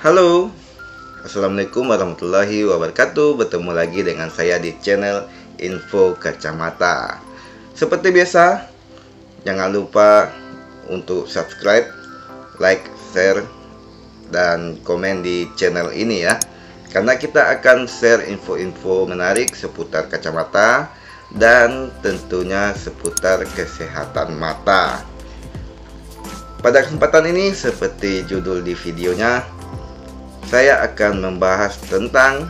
Halo, Assalamualaikum warahmatullahi wabarakatuh. Bertemu lagi dengan saya di channel Info Kacamata. Seperti biasa, jangan lupa untuk subscribe, like, share, dan komen di channel ini ya. Karena kita akan share info-info menarik seputar kacamata dan tentunya seputar kesehatan mata. Pada kesempatan ini, seperti judul di videonya, saya akan membahas tentang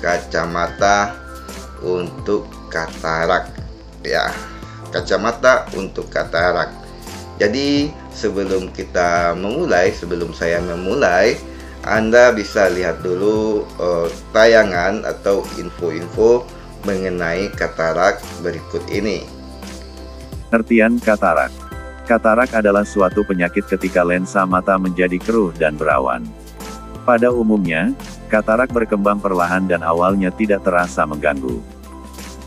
kacamata untuk katarak ya, kacamata untuk katarak. Jadi sebelum saya memulai, Anda bisa lihat dulu tayangan atau info-info mengenai katarak berikut ini. Pengertian katarak. Katarak adalah suatu penyakit ketika lensa mata menjadi keruh dan berawan. Pada umumnya, katarak berkembang perlahan dan awalnya tidak terasa mengganggu.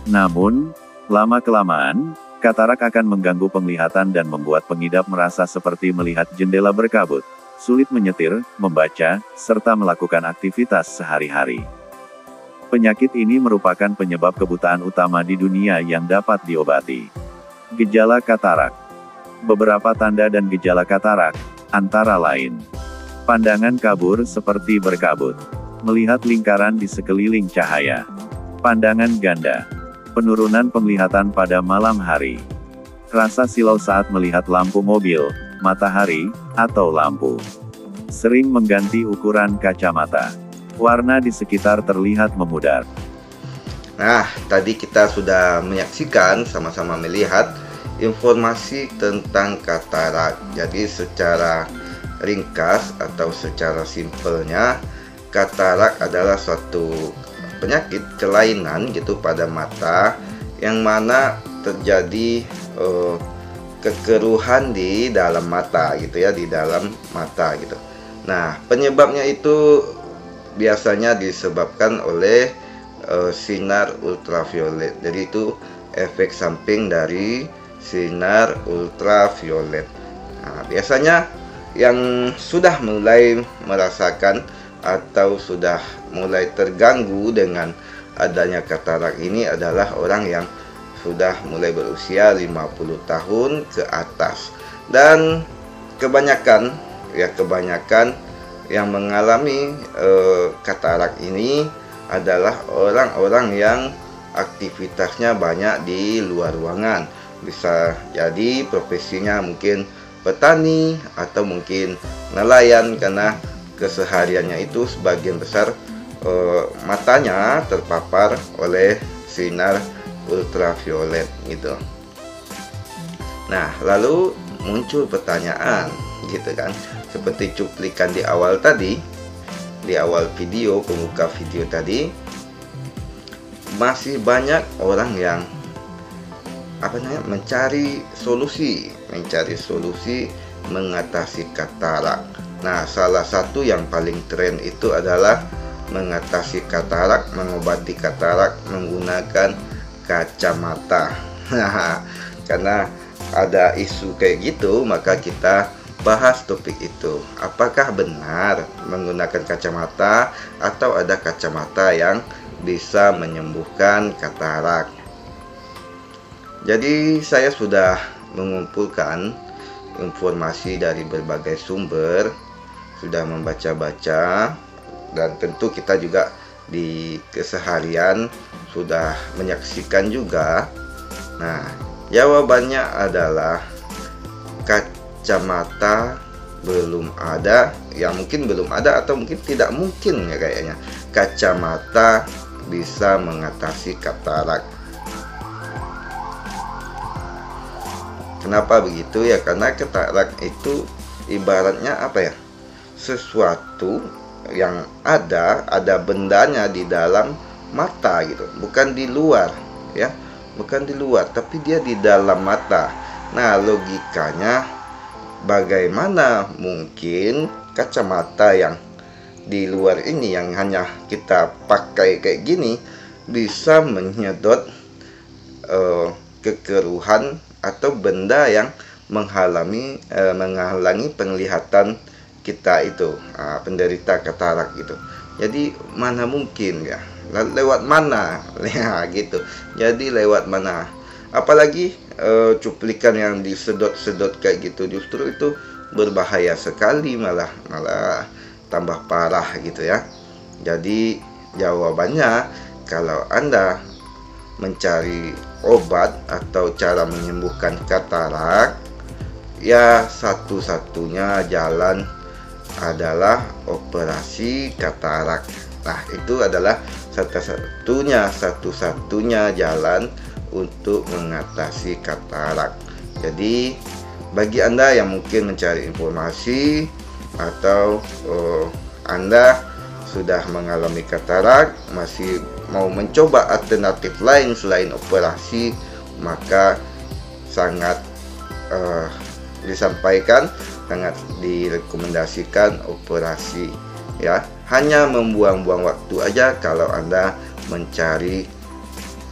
Namun, lama-kelamaan, katarak akan mengganggu penglihatan dan membuat pengidap merasa seperti melihat jendela berkabut, sulit menyetir, membaca, serta melakukan aktivitas sehari-hari. Penyakit ini merupakan penyebab kebutaan utama di dunia yang dapat diobati. Gejala katarak. Beberapa tanda dan gejala katarak, antara lain: pandangan kabur seperti berkabut, melihat lingkaran di sekeliling cahaya, pandangan ganda, penurunan penglihatan pada malam hari, rasa silau saat melihat lampu mobil, matahari, atau lampu, sering mengganti ukuran kacamata, warna di sekitar terlihat memudar. Nah, tadi kita sudah menyaksikan, sama-sama melihat informasi tentang katarak. Jadi secara ringkas atau secara simpelnya, katarak adalah suatu penyakit kelainan gitu pada mata, yang mana terjadi kekeruhan di dalam mata gitu ya, di dalam mata gitu. Nah, penyebabnya itu biasanya disebabkan oleh sinar ultraviolet. Jadi itu efek samping dari sinar ultraviolet. Nah, biasanya yang sudah mulai merasakan atau sudah mulai terganggu dengan adanya katarak ini adalah orang yang sudah mulai berusia 50 tahun ke atas. Dan kebanyakan yang mengalami katarak ini adalah orang-orang yang aktivitasnya banyak di luar ruangan. Bisa jadi profesinya mungkin petani atau mungkin nelayan, karena kesehariannya itu sebagian besar matanya terpapar oleh sinar ultraviolet gitu. Nah, lalu muncul pertanyaan gitu kan, seperti cuplikan di awal tadi, di awal video, pembuka video tadi, masih banyak orang yang mencari solusi mengatasi katarak. Nah, salah satu yang paling tren itu adalah mengatasi katarak, mengobati katarak menggunakan kacamata. Nah, karena ada isu kayak gitu, maka kita bahas topik itu. Apakah benar menggunakan kacamata atau ada kacamata yang bisa menyembuhkan katarak? Jadi saya sudah mengumpulkan informasi dari berbagai sumber, sudah membaca-baca, dan tentu kita juga di keseharian sudah menyaksikan juga. Nah, jawabannya adalah kacamata belum ada, ya mungkin belum ada atau mungkin tidak mungkin ya kayaknya kacamata bisa mengatasi katarak. Kenapa begitu ya? Karena katarak itu ibaratnya sesuatu yang ada bendanya di dalam mata gitu, bukan di luar ya, bukan di luar, tapi dia di dalam mata. Nah, logikanya bagaimana mungkin kacamata yang di luar ini, yang hanya kita pakai kayak gini, bisa menyedot kekeruhan atau benda yang menghalangi penglihatan kita itu penderita katarak gitu. Jadi mana mungkin ya, lewat mana ya gitu. Jadi lewat mana, apalagi cuplikan yang disedot-sedot kayak gitu, justru itu berbahaya sekali, malah tambah parah gitu ya. Jadi jawabannya, kalau Anda mencari obat atau cara menyembuhkan katarak, ya satu-satunya jalan adalah operasi katarak. Nah, itu adalah satu-satunya jalan untuk mengatasi katarak. Jadi bagi Anda yang mungkin mencari informasi atau Anda sudah mengalami katarak, masih mau mencoba alternatif lain selain operasi, maka sangat disampaikan, sangat direkomendasikan operasi ya. Hanya membuang-buang waktu aja kalau Anda mencari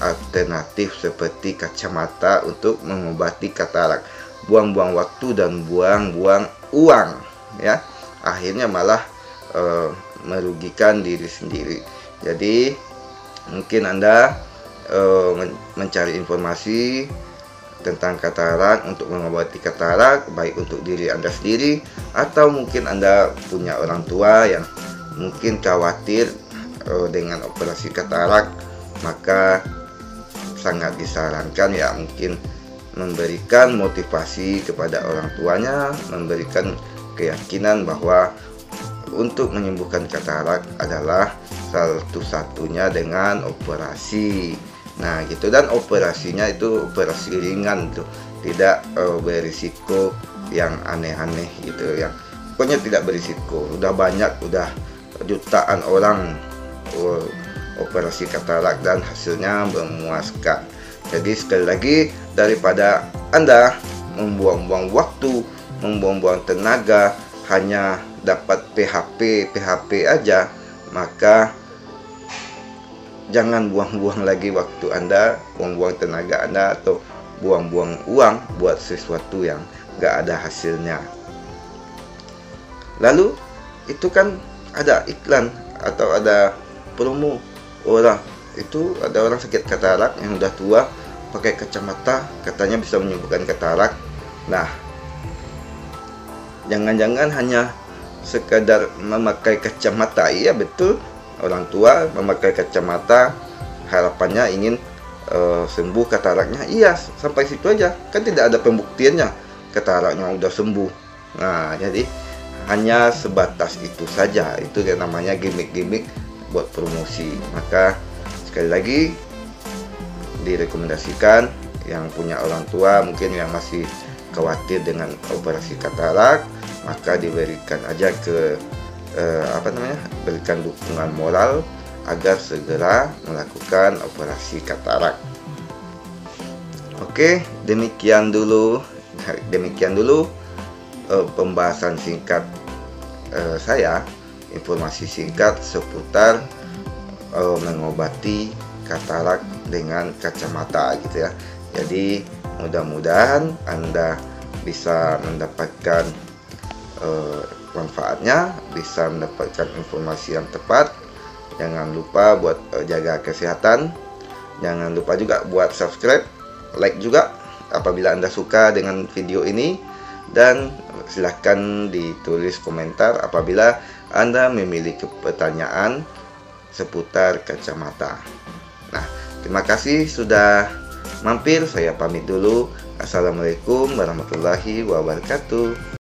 alternatif seperti kacamata untuk mengobati katarak. Buang-buang waktu dan buang-buang uang ya, akhirnya malah merugikan diri sendiri. Jadi mungkin Anda mencari informasi tentang katarak untuk mengobati katarak, baik untuk diri Anda sendiri atau mungkin Anda punya orang tua yang mungkin khawatir dengan operasi katarak, maka sangat disarankan ya mungkin memberikan motivasi kepada orang tuanya, memberikan keyakinan bahwa untuk menyembuhkan katarak adalah satu-satunya dengan operasi. Nah gitu, dan operasinya itu operasi ringan tuh, tidak berisiko yang aneh-aneh gitu, yang pokoknya tidak berisiko. Udah banyak, udah jutaan orang operasi katarak dan hasilnya memuaskan. Jadi sekali lagi, daripada Anda membuang-buang waktu, membuang-buang tenaga hanya dapat PHP aja, maka jangan buang-buang lagi waktu Anda, buang-buang tenaga Anda, atau buang-buang uang buat sesuatu yang gak ada hasilnya. Lalu itu kan ada iklan atau ada promo, ada orang sakit katarak yang udah tua pakai kacamata, katanya bisa menyembuhkan katarak. Nah, jangan-jangan hanya sekadar memakai kacamata. Iya betul, orang tua memakai kacamata harapannya ingin sembuh kataraknya. Iya, sampai situ aja, kan tidak ada pembuktiannya kataraknya udah sembuh. Nah, jadi hanya sebatas itu saja. Itu yang namanya gimmick-gimmick buat promosi. Maka sekali lagi direkomendasikan yang punya orang tua mungkin yang masih khawatir dengan operasi katarak, maka diberikan aja berikan dukungan moral agar segera melakukan operasi katarak. Oke, demikian dulu pembahasan singkat saya, informasi singkat seputar mengobati katarak dengan kacamata gitu ya. Jadi mudah-mudahan Anda bisa mendapatkan manfaatnya, bisa mendapatkan informasi yang tepat. Jangan lupa buat jaga kesehatan. Jangan lupa juga buat subscribe, like juga apabila Anda suka dengan video ini, dan silahkan ditulis komentar apabila Anda memiliki pertanyaan seputar kacamata. Nah, terima kasih sudah mampir. Saya pamit dulu. Assalamualaikum warahmatullahi wabarakatuh.